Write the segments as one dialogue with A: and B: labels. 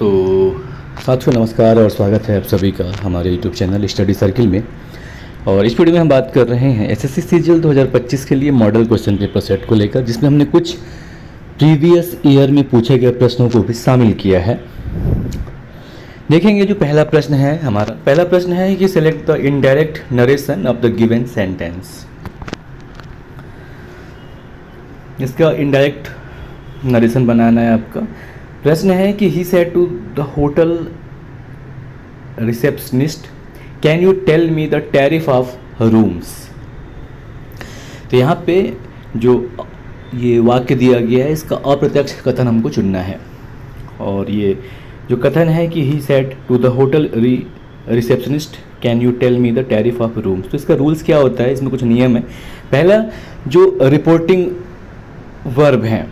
A: तो साथियों नमस्कार और स्वागत है आप सभी का हमारे YouTube चैनल स्टडी सर्किल में। और इस वीडियो में हम बात कर रहे हैं एसएससी सीजीएल 2025 के लिए मॉडल क्वेश्चन पेपर सेट को लेकर, जिसमें हमने कुछ प्रीवियस ईयर में पूछे गए प्रश्नों को भी शामिल किया है। देखेंगे जो पहला प्रश्न है हमारा, पहला प्रश्न है कि select the indirect narration of the given sentence. इसका इनडायरेक्ट नरेशन बनाना है आपका। प्रश्न है कि he said to the hotel receptionist can you tell me the tariff of rooms. तो यहाँ पे जो ये वाक्य दिया गया है इसका अप्रत्यक्ष कथन हमको चुनना है। और ये जो कथन है कि he said to the hotel receptionist can you tell me the tariff of rooms, तो इसका रूल्स क्या होता है, इसमें कुछ नियम है। पहला जो रिपोर्टिंग वर्ब हैं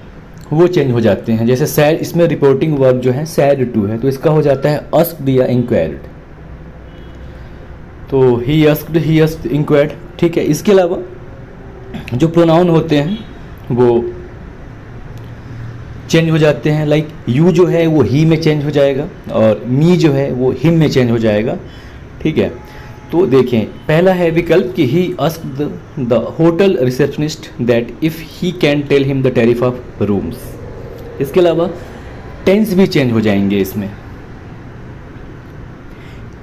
A: वो चेंज हो जाते हैं। जैसे सैड, इसमें रिपोर्टिंग वर्ब जो है सैड टू है, तो इसका हो जाता है आस्क्ड या इंक्वायर्ड। तो ही आस्क्ड इंक्वायर्ड, ठीक है। इसके अलावा जो प्रोनाउन होते हैं वो चेंज हो जाते हैं। लाइक यू जो है वो ही में चेंज हो जाएगा और मी जो है वो हिम में चेंज हो जाएगा, ठीक है। तो देखें, पहला है विकल्प कि he asked the hotel receptionist that if he can tell him the tariff of rooms. इसके अलावा टेंस भी चेंज हो जाएंगे इसमें।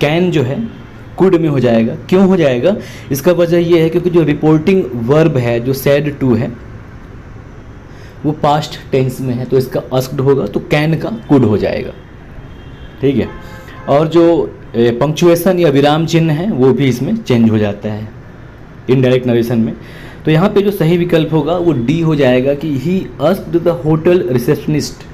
A: कैन जो है कुड में हो जाएगा। क्यों हो जाएगा, इसका वजह यह है क्योंकि जो रिपोर्टिंग वर्ब है जो सैड टू है वो पास्ट टेंस में है, तो इसका आस्क्ड होगा तो कैन का कुड हो जाएगा, ठीक है। और जो पंक्चुएशन या विराम चिन्ह है वो भी इसमें चेंज हो जाता है इनडायरेक्ट नरेशन में। तो यहाँ पे जो सही विकल्प होगा वो डी हो जाएगा कि he asked the hotel receptionist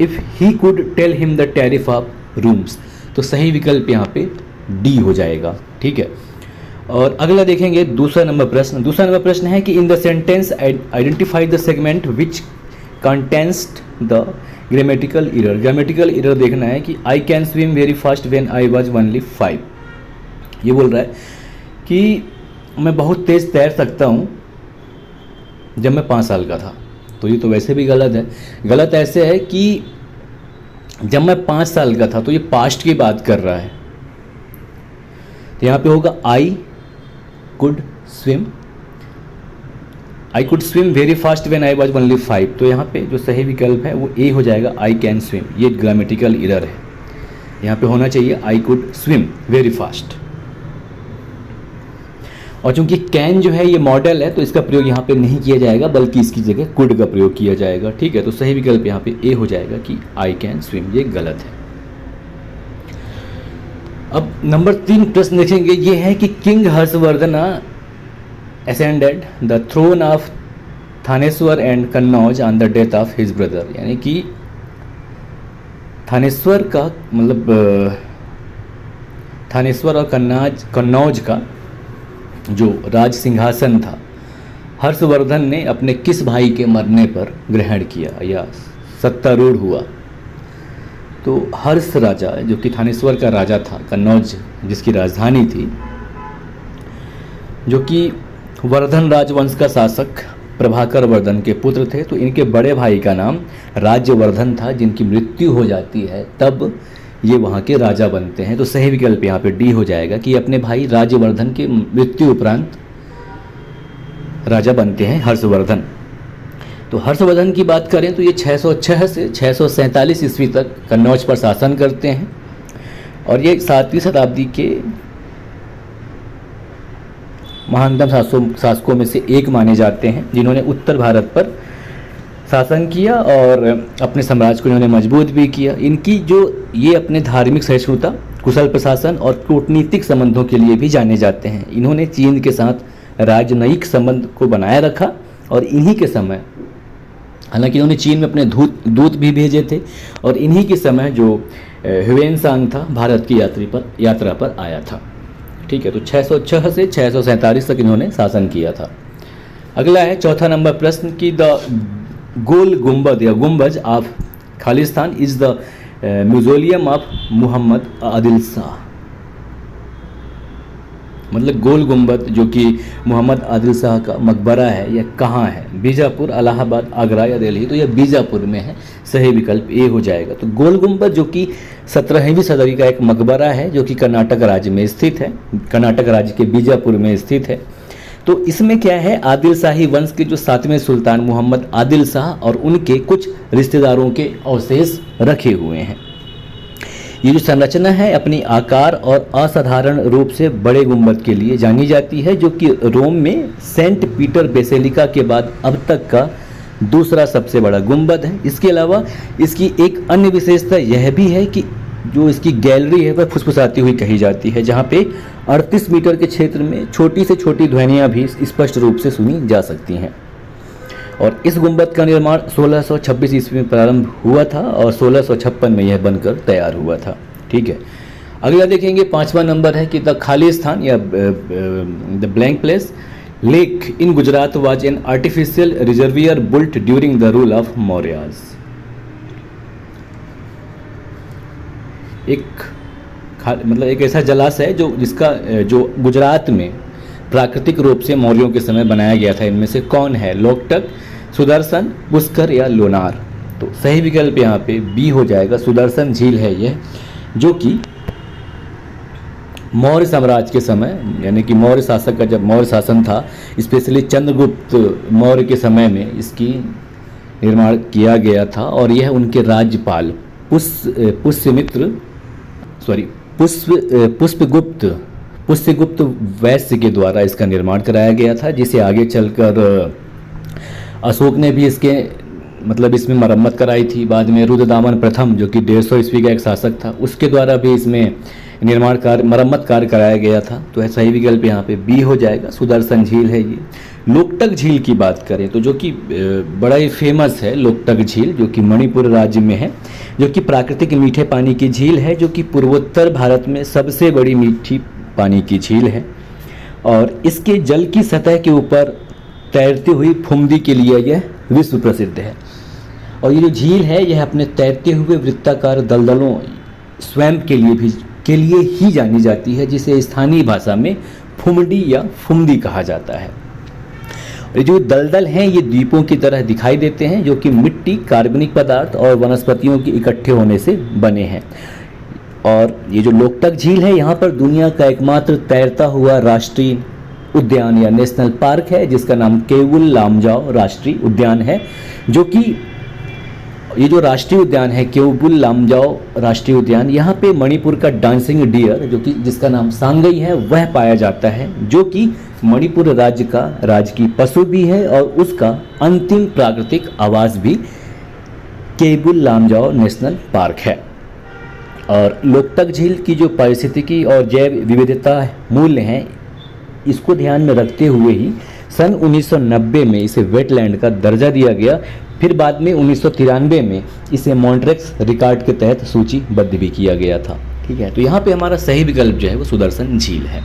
A: if he could tell him the tariff of rooms. तो सही विकल्प यहाँ पे डी हो जाएगा, ठीक है। और अगला देखेंगे दूसरा नंबर प्रश्न। दूसरा नंबर प्रश्न है कि in the sentence identify the segment which contains the grammatical error. Grammatical error देखना है कि I can swim very fast when I was only 5। ये बोल रहा है कि मैं बहुत तेज़ तैर सकता हूँ जब मैं 5 साल का था। तो ये तो वैसे भी गलत है। गलत ऐसे है कि जब मैं 5 साल का था, तो ये पास्ट की बात कर रहा है। तो यहाँ पे होगा I could swim very fast when I was only 5। तो यहाँ पे जो सही विकल्प है वो ए हो जाएगा, आई कैन स्विम। ये ग्रामेटिकल एरर है, यहाँ पे होना चाहिए I could swim very fast. और चूंकि कैन जो है ये मॉडल है तो इसका प्रयोग यहाँ पे नहीं किया जाएगा, बल्कि इसकी जगह कुड का प्रयोग किया जाएगा, ठीक है। तो सही विकल्प यहाँ पे ए हो जाएगा कि आई कैन स्विम, ये गलत है। अब नंबर 3 प्रश्न देखेंगे। ये है कि king Harshvardhan ascended the throne of Thaneshwar and Kannauj on the death of his brother. यानी कि थानेश्वर का मतलब थानेश्वर और कन्नौज का जो राज सिंहासन था हर्षवर्धन ने अपने किस भाई के मरने पर ग्रहण किया या सत्तारूढ़ हुआ। तो हर्ष राजा जो कि थानेश्वर का राजा था, कन्नौज जिसकी राजधानी थी, जो कि वर्धन राजवंश का शासक प्रभाकर वर्धन के पुत्र थे। तो इनके बड़े भाई का नाम राज्यवर्धन था, जिनकी मृत्यु हो जाती है तब ये वहाँ के राजा बनते हैं। तो सही विकल्प यहाँ पे डी हो जाएगा कि अपने भाई राज्यवर्धन की मृत्यु उपरांत राजा बनते हैं हर्षवर्धन। तो हर्षवर्धन की बात करें तो ये 606 से 647 ईस्वी तक कन्नौज पर शासन करते हैं और ये 7वीं शताब्दी के महानतम शासकों में से एक माने जाते हैं, जिन्होंने उत्तर भारत पर शासन किया और अपने साम्राज्य को इन्होंने मजबूत भी किया। इनकी जो ये अपने धार्मिक सहिष्णुता, कुशल प्रशासन और कूटनीतिक संबंधों के लिए भी जाने जाते हैं। इन्होंने चीन के साथ राजनयिक संबंध को बनाए रखा और इन्हीं के समय, हालांकि इन्होंने चीन में अपने दूत भी भेजे थे, और इन्हीं के समय जो ह्वेनसांग था भारत की यात्रा पर आया था, ठीक है। तो 606 से 647 तक इन्होंने शासन किया था। अगला है चौथा नंबर प्रश्न कि द गोल गुंबद या Gumbaz of Khalistan is the museum of Mohammed Adil Shah. मतलब गोल गुंबद जो कि मोहम्मद आदिल शाह का मकबरा है, यह कहाँ है? बीजापुर, इलाहाबाद, आगरा या दिल्ली? तो यह बीजापुर में है, सही विकल्प ए हो जाएगा। तो गोल गुंबद जो कि 17वीं सदी का एक मकबरा है जो कि कर्नाटक राज्य में स्थित है, कर्नाटक राज्य के बीजापुर में स्थित है। तो इसमें क्या है, आदिल शाही वंश के जो 7वें सुल्तान मोहम्मद आदिल शाह और उनके कुछ रिश्तेदारों के अवशेष रखे हुए हैं। ये जो संरचना है अपनी आकार और असाधारण रूप से बड़े गुंबद के लिए जानी जाती है, जो कि रोम में सेंट पीटर बेसिलिका के बाद अब तक का दूसरा सबसे बड़ा गुंबद है। इसके अलावा इसकी एक अन्य विशेषता यह भी है कि जो इसकी गैलरी है वह फुसफुसाती हुई कही जाती है, जहाँ पे 38 मीटर के क्षेत्र में छोटी से छोटी ध्वनियाँ भी स्पष्ट रूप से सुनी जा सकती हैं। और इस गुंबद का निर्माण 1626 ईस्वी में प्रारंभ हुआ था और 1656 में यह बनकर तैयार हुआ था। ठीक है, अगला देखेंगे 5वां नंबर है कि द खाली स्थान या the blank place lake in Gujarat was an artificial reservoir built during the rule of Mauryas. मतलब एक ऐसा जलाशय है जो गुजरात में प्राकृतिक रूप से मौर्यों के समय बनाया गया था। इनमें से कौन है? लोकटक, सुदर्शन, पुष्कर या लोनार? तो सही विकल्प यहाँ पे बी हो जाएगा, सुदर्शन झील है यह, जो कि मौर्य साम्राज्य के समय, यानी कि मौर्य शासक का जब मौर्य शासन था, स्पेशली चंद्रगुप्त मौर्य के समय में इसकी निर्माण किया गया था। और यह उनके राज्यपाल पुष्यगुप्त वैश्य के द्वारा इसका निर्माण कराया गया था, जिसे आगे चलकर अशोक ने भी इसमें मरम्मत कराई थी। बाद में रुद्रदामन प्रथम जो कि 150 ईस्वी का एक शासक था, उसके द्वारा भी इसमें मरम्मत कार्य कराया गया था। तो सही विकल्प यहाँ पे बी हो जाएगा, सुदर्शन झील है ये। लोकटक झील की बात करें तो जो कि बड़ा ही फेमस है लोकटक झील, जो कि मणिपुर राज्य में है, जो कि प्राकृतिक मीठे पानी की झील है, जो कि पूर्वोत्तर भारत में सबसे बड़ी मीठी पानी की झील है। और इसके जल की सतह के ऊपर तैरती हुई फुमदी के लिए यह विश्व प्रसिद्ध है। और ये जो झील है यह अपने तैरते हुए वृत्ताकार दलदलों स्वयं के लिए ही जानी जाती है, जिसे स्थानीय भाषा में फुमडी या फुमदी कहा जाता है। और जो दलदल हैं ये द्वीपों की तरह दिखाई देते हैं, जो कि मिट्टी, कार्बनिक पदार्थ और वनस्पतियों के इकट्ठे होने से बने हैं। और ये जो लोकटक झील है यहाँ पर दुनिया का एकमात्र तैरता हुआ राष्ट्रीय उद्यान या नेशनल पार्क है, जिसका नाम केवुल लामजाओ राष्ट्रीय उद्यान है। जो कि ये जो राष्ट्रीय उद्यान है केवुल लामजाओ राष्ट्रीय उद्यान, यहाँ पे मणिपुर का डांसिंग डियर जो कि जिसका नाम सांगई है वह पाया जाता है, जो कि मणिपुर राज्य का राजकीय पशु भी है और उसका अंतिम प्राकृतिक आवास भी केवुल लामजाओ नेशनल पार्क है। और लोकटक झील की जो पारिस्थितिकी और जैव विविधता मूल्य हैं, इसको ध्यान में रखते हुए ही सन 1990 में इसे वेटलैंड का दर्जा दिया गया। फिर बाद में 1993 में इसे मॉन्ट्रेक्स रिकॉर्ड के तहत सूचीबद्ध भी किया गया था। ठीक है, तो यहाँ पे हमारा सही विकल्प जो है वो सुदर्शन झील है।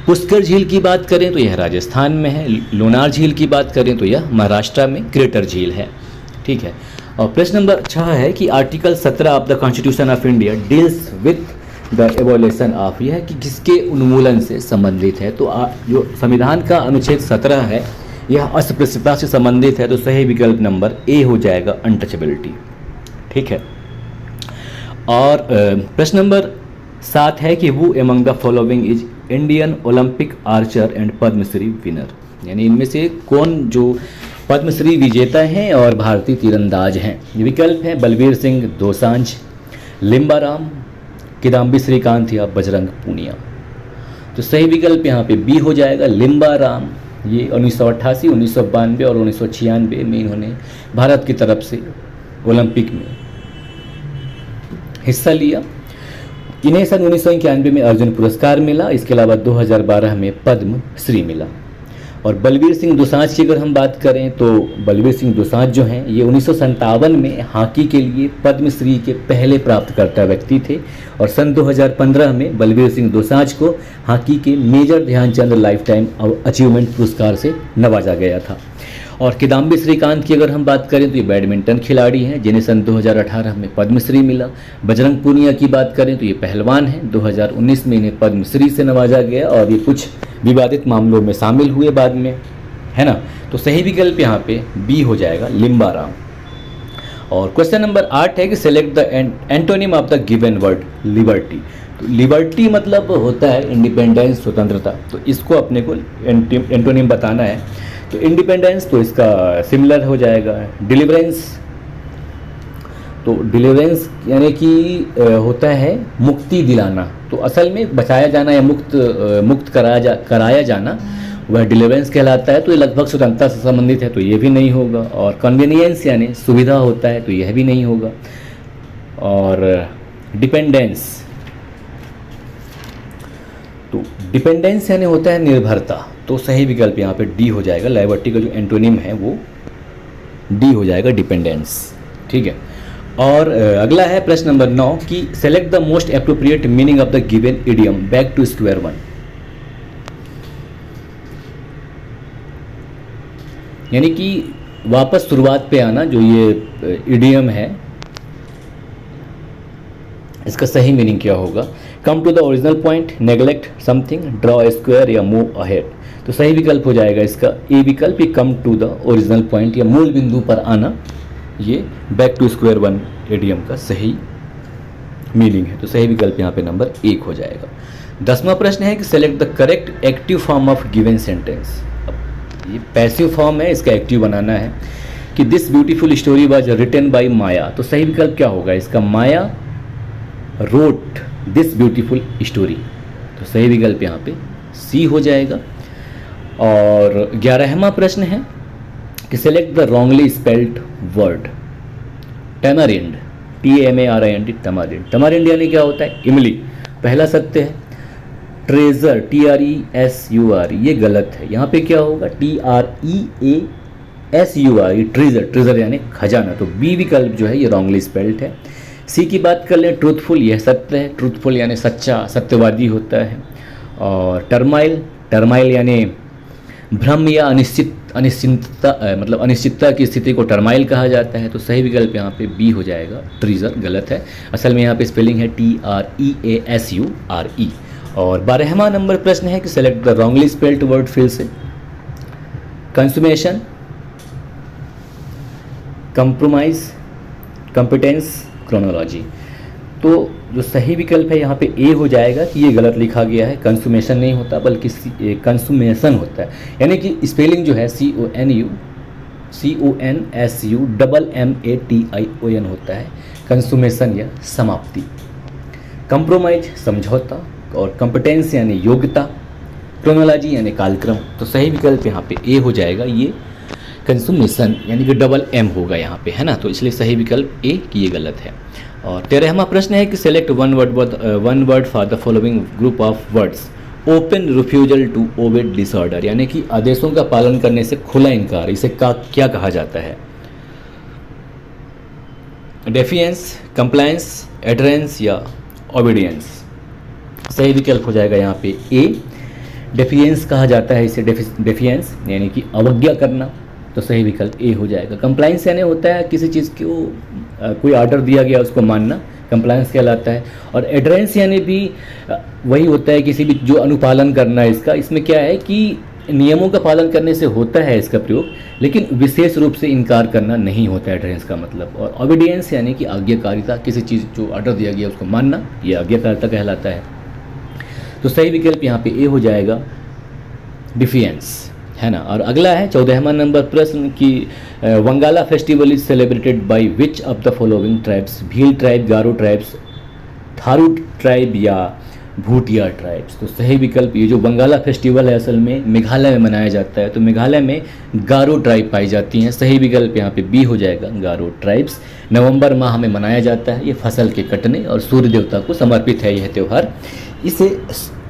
A: पुष्कर झील की बात करें तो यह राजस्थान में है। लोनार झील की बात करें तो यह महाराष्ट्र में क्रेटर झील है। ठीक है, और प्रश्न नंबर 6 है कि article 17 of the constitution of India deals with the evolution of, यह कि किसके उन्मूलन से संबंधित है। तो जो संविधान का अनुच्छेद 17 है यह अस्पृश्यता से संबंधित है। तो सही विकल्प नंबर ए हो जाएगा, अनटचेबिलिटी। ठीक है, और प्रश्न नंबर 7 है कि who among the following is Indian Olympic archer and Padmashri winner, यानी इनमें से कौन जो पद्मश्री विजेता हैं और भारतीय तीरंदाज हैं। विकल्प है बलबीर सिंह दोसांझ, लिम्बाराम, किदाम्बी श्रीकांत या बजरंग पूनिया। तो सही विकल्प यहाँ पे बी हो जाएगा, लिम्बाराम। ये 1988, 1992 और 1996 में इन्होंने भारत की तरफ से ओलंपिक में हिस्सा लिया। इन्हें सन 1991 में अर्जुन पुरस्कार मिला। इसके अलावा 2012 में पद्म श्री मिला। और बलबीर सिंह दोसांझ की अगर हम बात करें तो बलबीर सिंह दोसांझ जो हैं ये 1957 में हॉकी के लिए पद्मश्री के पहले प्राप्तकर्ता व्यक्ति थे। और सन 2015 में बलबीर सिंह दोसांझ को हॉकी के major Dhyanchand lifetime achievement पुरस्कार से नवाजा गया था। और किदाम्बी श्रीकांत की अगर हम बात करें तो ये बैडमिंटन खिलाड़ी हैं जिन्हें सन 2018 में पद्मश्री मिला। बजरंग पूनिया की बात करें तो ये पहलवान हैं, 2019 में इन्हें पद्मश्री से नवाजा गया और ये कुछ विवादित मामलों में शामिल हुए बाद में, है ना। तो सही विकल्प यहाँ पे बी हो जाएगा, लिम्बाराम। और क्वेश्चन नंबर 8 है कि select the antonym of the given word liberty. तो लिबर्टी मतलब होता है इंडिपेंडेंस, स्वतंत्रता, तो इसको अपने को एंटोनिम बताना है। तो इंडिपेंडेंस तो इसका सिमिलर हो जाएगा डिलीवरेंस। तो डिलीवरेंस यानी कि होता है मुक्ति दिलाना, तो असल में बचाया जाना या मुक्त कराया जाना वह डिलीवरेंस कहलाता है। तो ये लगभग स्वतंत्रता से संबंधित है, तो ये भी नहीं होगा। और कन्वीनियंस यानी सुविधा होता है, तो यह भी नहीं होगा। और डिपेंडेंस, तो डिपेंडेंस यानी होता है निर्भरता, तो सही विकल्प यहाँ पे डी हो जाएगा। लिबर्टी का जो एंटोनिम है वो डी हो जाएगा, डिपेंडेंस। ठीक है। और अगला है प्रश्न नंबर 9 कि select the most appropriate meaning of the given idiom back to square one. यानी कि वापस शुरुआत पे आना, जो ये इडियम है इसका सही मीनिंग क्या होगा। Come to the original point, neglect something, draw a square या मूव अहेड। तो सही विकल्प हो जाएगा इसका ए विकल्प, ये come to the original point या मूल बिंदु पर आना, ये back to square one idiom का सही मीनिंग है। तो सही विकल्प यहाँ पे नंबर 1 हो जाएगा। 10वां प्रश्न है कि select the correct active form of given sentence. ये पैसिव फॉर्म है, इसका एक्टिव बनाना है कि this beautiful story was written by Maya. तो सही विकल्प क्या होगा इसका, Maya wrote this beautiful story. तो सही विकल्प यहाँ पे सी हो जाएगा। और 11वां प्रश्न है कि select the wrongly spelled word. Tamarind, TAMARIND, tamarind. Tamarind यानी क्या होता है, इमली, पहला सत्य है। ट्रेजर, TRESUR, ये गलत है। यहाँ पे क्या होगा, TREASUR, ट्रेजर, ट्रेजर यानी खजाना। तो बी विकल्प जो है ये रॉन्गली स्पेल्ड है। सी की बात कर लें, ट्रूथफुल, यह सत्य है। ट्रूथफुल यानी सच्चा, सत्यवादी होता है। और टर्माइल, टर्माइल यानी भ्रम या अनिश्चितता, मतलब अनिश्चितता की स्थिति को टर्माइल कहा जाता है। तो सही विकल्प यहाँ पे बी हो जाएगा, ट्रीजर, गलत है। असल में यहाँ पे स्पेलिंग है TREASURE। और 12वां नंबर प्रश्न है कि select the wrongly spelled word फिर से। कंसुमेशन, कंप्रोमाइज, कंपिटेंस, क्रोनोलॉजी। तो जो सही विकल्प है यहाँ पे ए हो जाएगा कि ये गलत लिखा गया है। कंसुमेशन नहीं होता बल्कि कंसुमेशन होता है, यानी कि स्पेलिंग जो है CONSUMMATION होता है। कंसुमेशन या समाप्ति। कंप्रोमाइज समझौता, और कंपिटेंस यानी योग्यता, क्रोनोलॉजी यानी कालक्रम। तो सही विकल्प यहाँ पे ए हो जाएगा, ये कंसुमेशन यानी कि M होगा यहाँ पे, है ना। तो इसलिए सही विकल्प ए कि ये गलत है। और 13वां प्रश्न है कि select one word for the following group of words. Open refusal to obey disorder, यानी कि आदेशों का पालन करने से खुला इनकार, इसे क्या कहा जाता है। डेफिएंस, कंप्लायंस, एडरेंस या ओबीडियंस। सही विकल्प हो जाएगा यहाँ पे ए, डेफिएंस कहा जाता है इसे। डेफिएंस यानी कि अवज्ञा करना, तो सही विकल्प ए हो जाएगा। कंप्लायंस यानी होता है किसी चीज़ को कोई ऑर्डर दिया गया उसको मानना, कंप्लायंस कहलाता है। और एडरेंस यानी भी वही होता है किसी भी जो अनुपालन करना है इसका। इसमें क्या है कि नियमों का पालन करने से होता है इसका प्रयोग, लेकिन विशेष रूप से इनकार करना नहीं होता है एडरेंस का मतलब। और ओबीडियंस यानी कि आज्ञाकारिता, किसी चीज़ जो ऑर्डर दिया गया उसको मानना, ये आज्ञाकारिता कहलाता है। तो सही विकल्प यहाँ पे ए हो जाएगा, डिफियंस, है ना। और अगला है 14वां नंबर प्रश्न कि Wangala festival is celebrated by which of the following tribes. Bhil tribe, Garo tribes, Tharu tribe या भूटिया ट्राइब्स। तो सही विकल्प ये जो बंगाला फेस्टिवल है असल में मेघालय में मनाया जाता है। तो मेघालय में गारो ट्राइब पाई जाती हैं। सही विकल्प यहाँ पे बी हो जाएगा, गारो ट्राइब्स। नवंबर माह में मनाया जाता है। ये फसल के कटने और सूर्य देवता को समर्पित है यह त्यौहार। इसे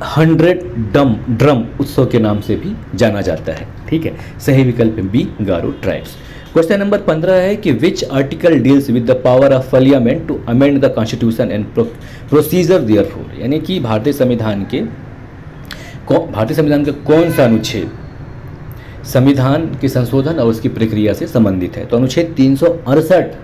A: 100 ड्रम उत्सव के नाम से भी जाना जाता है। ठीक है, सही विकल्प B, Garo tribes. Question number 15 है कि which article deals with the power of parliament to amend the constitution and procedure therefor. यानी कि भारतीय संविधान का कौन सा अनुच्छेद संविधान की संशोधन और उसकी प्रक्रिया से संबंधित है। तो अनुच्छेद 368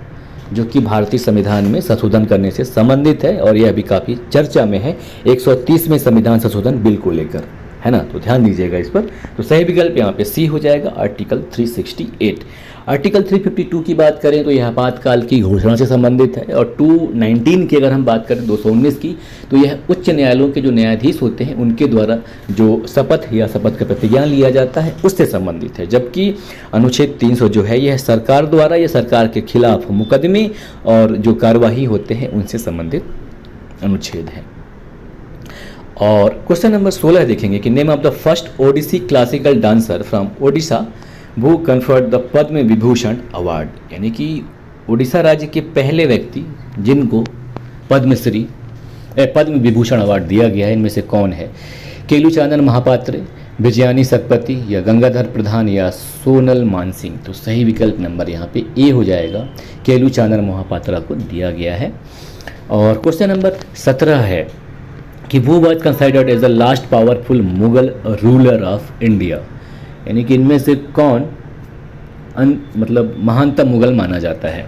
A: जो कि भारतीय संविधान में संशोधन करने से संबंधित है और यह अभी काफ़ी चर्चा में है 130वें संविधान संशोधन बिल को लेकर, है ना। तो ध्यान दीजिएगा इस पर। तो सही विकल्प यहाँ पे सी हो जाएगा, आर्टिकल 368। आर्टिकल 352 की बात करें तो यह आपातकाल की घोषणा से संबंधित है। और 219 की अगर हम बात करें 219 की, तो यह उच्च न्यायालयों के जो न्यायाधीश होते हैं उनके द्वारा जो शपथ या शपथ का प्रतिज्ञान लिया जाता है उससे संबंधित है। जबकि अनुच्छेद 300 जो है यह सरकार द्वारा या सरकार के खिलाफ मुकदमे और जो कार्यवाही होते हैं उनसे संबंधित अनुच्छेद है। और क्वेश्चन नंबर 16 देखेंगे कि name of the first Odissi classical dancer from Odisha who conferred the Padma Vibhushan award, यानी कि उड़ीसा राज्य के पहले व्यक्ति जिनको पद्म विभूषण अवार्ड दिया गया है, इनमें से कौन है? केलुचानन महापात्र, विजयानी सतपथी या गंगाधर प्रधान या सोनल मानसिंह। तो सही विकल्प नंबर यहाँ पे ए हो जाएगा, केलुचानन महापात्रा को दिया गया है। और क्वेश्चन नंबर 17 है कि वो was considered as the last powerful Mughal ruler of India, यानी कि इनमें से कौन मतलब महानतम मुगल माना जाता है?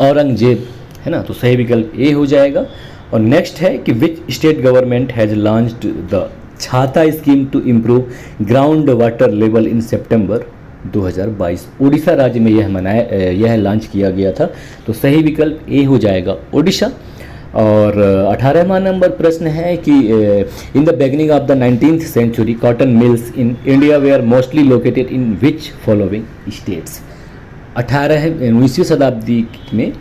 A: औरंगजेब, है ना। तो सही विकल्प ए हो जाएगा। और नेक्स्ट है कि which state government has launched the छाता scheme to improve ground water level in सितंबर 2022। उड़ीसा राज्य में यह लॉन्च किया गया था। तो सही विकल्प ए हो जाएगा, उड़ीसा। और 18वां नंबर प्रश्न है कि in the beginning of the 19th century cotton mills in India were mostly located in which following states. 19वीं शताब्दी में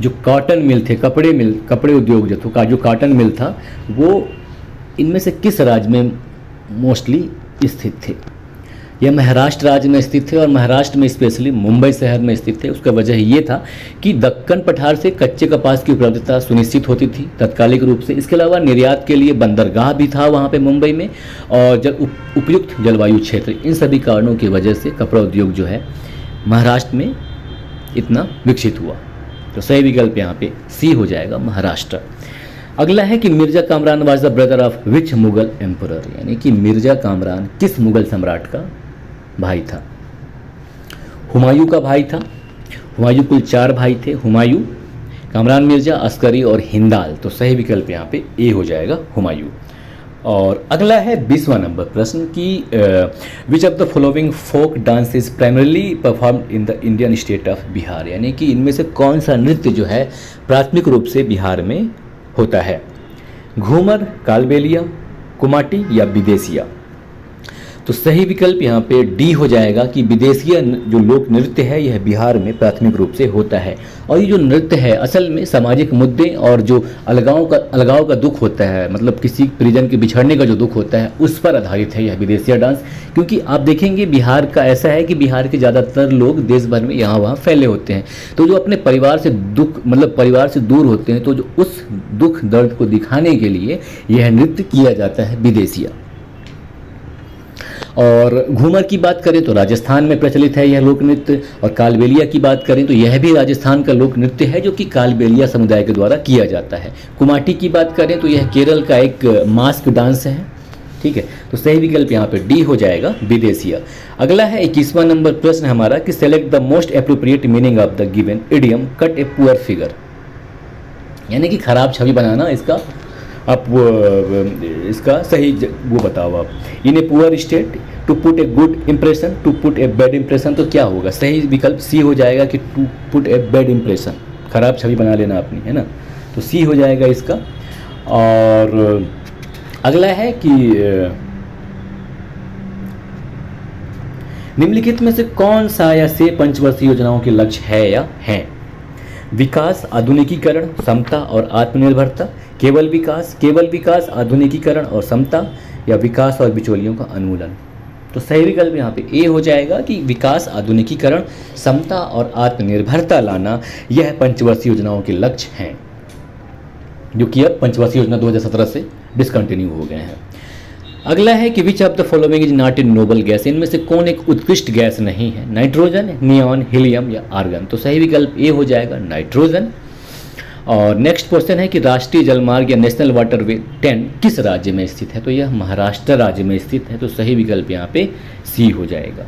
A: जो कॉटन मिल थे, कपड़े उद्योग जो कॉटन मिल था वो इनमें से किस राज्य में मोस्टली स्थित थे? यह महाराष्ट्र राज्य में स्थित थे और महाराष्ट्र में स्पेशली मुंबई शहर में स्थित थे। उसका वजह ये था कि दक्कन पठार से कच्चे कपास की उपलब्धता सुनिश्चित होती थी तात्कालिक रूप से। इसके अलावा निर्यात के लिए बंदरगाह भी था वहाँ पे मुंबई में, और उपयुक्त जलवायु क्षेत्र, इन सभी कारणों की वजह से कपड़ा उद्योग जो है महाराष्ट्र में इतना विकसित हुआ। तो सही विकल्प यहाँ पे सी हो जाएगा, महाराष्ट्र। अगला है कि Mirza Kamran was the brother of which Mughal emperor, यानी कि मिर्जा कामरान किस मुगल सम्राट का भाई था? हुमायूं का भाई था। हुमायूं कुल 4 भाई थे, हुमायूं, कामरान मिर्जा, अस्करी और हिंदाल। तो सही विकल्प यहाँ पे ए हो जाएगा, हुमायूं। और अगला है 20वां नंबर प्रश्न कि which of the following folk dance is primarily performed in the Indian state of Bihar, यानी कि इनमें से कौन सा नृत्य जो है प्राथमिक रूप से बिहार में होता है? घूमर, कालबेलिया, कुमाटी या विदेशिया। तो सही विकल्प यहाँ पे डी हो जाएगा कि विदेशिया जो लोक नृत्य है यह बिहार में प्राथमिक रूप से होता है। और ये जो नृत्य है असल में सामाजिक मुद्दे और जो अलगाव का दुख होता है, मतलब किसी परिजन के बिछड़ने का जो दुख होता है उस पर आधारित है यह विदेशिया डांस। क्योंकि आप देखेंगे बिहार का ऐसा है कि बिहार के ज़्यादातर लोग देश भर में यहाँ वहाँ फैले होते हैं, तो जो अपने परिवार से परिवार से दूर होते हैं, तो जो उस दुख दर्द को दिखाने के लिए यह नृत्य किया जाता है, विदेशिया। और घूमर की बात करें तो राजस्थान में प्रचलित है यह लोक नृत्य। और कालबेलिया की बात करें तो यह भी राजस्थान का लोक नृत्य है जो कि कालबेलिया समुदाय के द्वारा किया जाता है। कुमाटी की बात करें तो यह केरल का एक मास्क डांस है, ठीक है। तो सही विकल्प यहाँ पे डी हो जाएगा, विदेशिया। अगला है 21वां नंबर प्रश्न हमारा कि select the most appropriate meaning of the given idiom cut a poor figure, यानी कि खराब छवि बनाना। आप इसका सही वो बताओ आप। In a poor state, to put a good impression, to put a bad impression. तो क्या होगा? सही विकल्प सी हो जाएगा कि to put a bad impression, खराब छवि बना लेना अपनी, है ना। तो सी हो जाएगा इसका। और अगला है कि निम्नलिखित में से कौन सा या से पंचवर्षीय योजनाओं के लक्ष्य है या हैं? विकास, आधुनिकीकरण, समता और आत्मनिर्भरता, केवल विकास, आधुनिकीकरण और समता, या विकास और बिचौलियों का उन्मूलन। तो सही विकल्प यहाँ पे ए हो जाएगा कि विकास, आधुनिकीकरण, समता और आत्मनिर्भरता लाना यह पंचवर्षीय योजनाओं के लक्ष्य हैं, जो कि अब पंचवर्षीय योजना 2017 से डिसकंटिन्यू हो गए हैं। अगला है कि which of the following is not a noble gas, इनमें से कौन एक उत्कृष्ट गैस नहीं है? नाइट्रोजन, नियॉन, हीलियम या आर्गन। तो सही विकल्प ए हो जाएगा, नाइट्रोजन। और नेक्स्ट क्वेश्चन है कि राष्ट्रीय जलमार्ग या नेशनल वाटरवे 10 किस राज्य में स्थित है? तो यह महाराष्ट्र राज्य में स्थित है, तो सही विकल्प यहाँ पे सी हो जाएगा।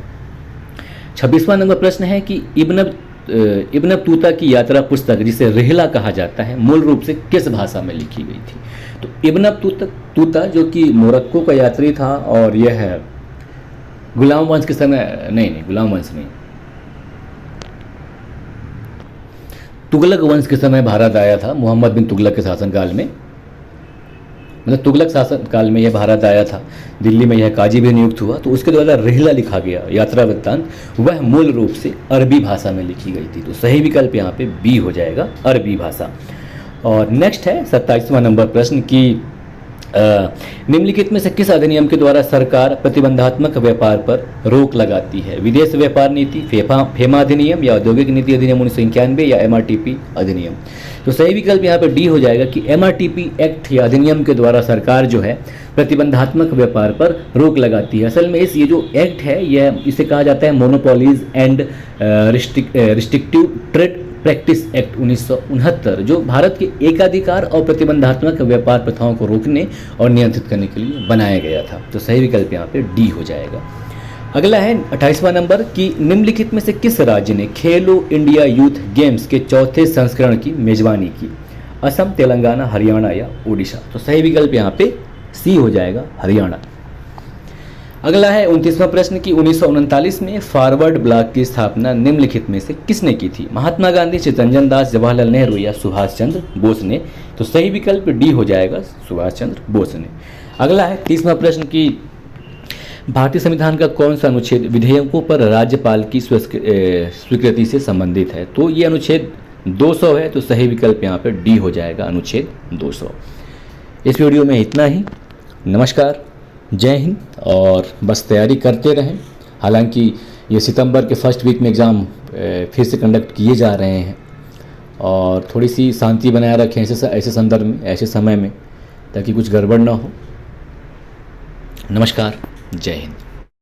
A: 26वां नंबर प्रश्न है कि इब्न बतूता की यात्रा पुस्तक, जिसे रिहला कहा जाता है, मूल रूप से किस भाषा में लिखी गई थी? तो इब्न बतूता जो कि मोरक्को का यात्री था, और यह है गुलाम वंश के समय, नहीं गुलाम वंश नहीं, तुगलक वंश के समय भारत आया था, मोहम्मद बिन तुगलक के शासनकाल में, मतलब तुगलक शासनकाल में यह भारत आया था। दिल्ली में यह काजी भी नियुक्त हुआ, तो उसके द्वारा रिहला लिखा गया यात्रा वृत्तांत, वह मूल रूप से अरबी भाषा में लिखी गई थी, तो सही विकल्प यहाँ पे बी हो जाएगा, अरबी भाषा। और नेक्स्ट है 27वां नंबर प्रश्न की निम्नलिखित में से किस अधिनियम के द्वारा सरकार प्रतिबंधात्मक व्यापार पर रोक लगाती है? विदेश व्यापार नीति, फेमा अधिनियम, या औद्योगिक नीति अधिनियम 1991, या MRTP अधिनियम? तो सही विकल्प यहाँ पर डी हो जाएगा कि MRTP एक्ट या अधिनियम के द्वारा सरकार जो है प्रतिबंधात्मक व्यापार पर रोक लगाती है। असल में ये जो एक्ट है, यह इसे कहा जाता है monopolies and restrictive trade practice act 1969, जो भारत के एकाधिकार और प्रतिबंधात्मक व्यापार प्रथाओं को रोकने और नियंत्रित करने के लिए बनाया गया था। तो सही विकल्प यहाँ पे डी हो जाएगा। अगला है 28वां नंबर कि निम्नलिखित में से किस राज्य ने खेलो इंडिया यूथ गेम्स के चौथे संस्करण की मेजबानी की? असम, तेलंगाना, हरियाणा या उड़ीसा? तो सही विकल्प यहाँ पे सी हो जाएगा, हरियाणा। अगला है 29वां प्रश्न कि 1939 में फॉरवर्ड ब्लॉक की स्थापना निम्नलिखित में से किसने की थी? महात्मा गांधी, चित्तरंजन दास, जवाहरलाल नेहरू या सुभाष चंद्र बोस ने? तो सही विकल्प डी हो जाएगा, सुभाष चंद्र बोस ने। अगला है 30वां प्रश्न कि भारतीय संविधान का कौन सा अनुच्छेद विधेयकों पर राज्यपाल की स्वीकृति से संबंधित है? तो ये अनुच्छेद 200 है, तो सही विकल्प यहाँ पर डी हो जाएगा, अनुच्छेद 200। इस वीडियो में इतना ही। नमस्कार, जय हिंद, और बस तैयारी करते रहें। हालांकि ये सितंबर के फर्स्ट वीक में एग्ज़ाम फिर से कंडक्ट किए जा रहे हैं, और थोड़ी सी शांति बनाए रखें ऐसे संदर्भ में, ऐसे समय में, ताकि कुछ गड़बड़ ना हो। नमस्कार, जय हिंद।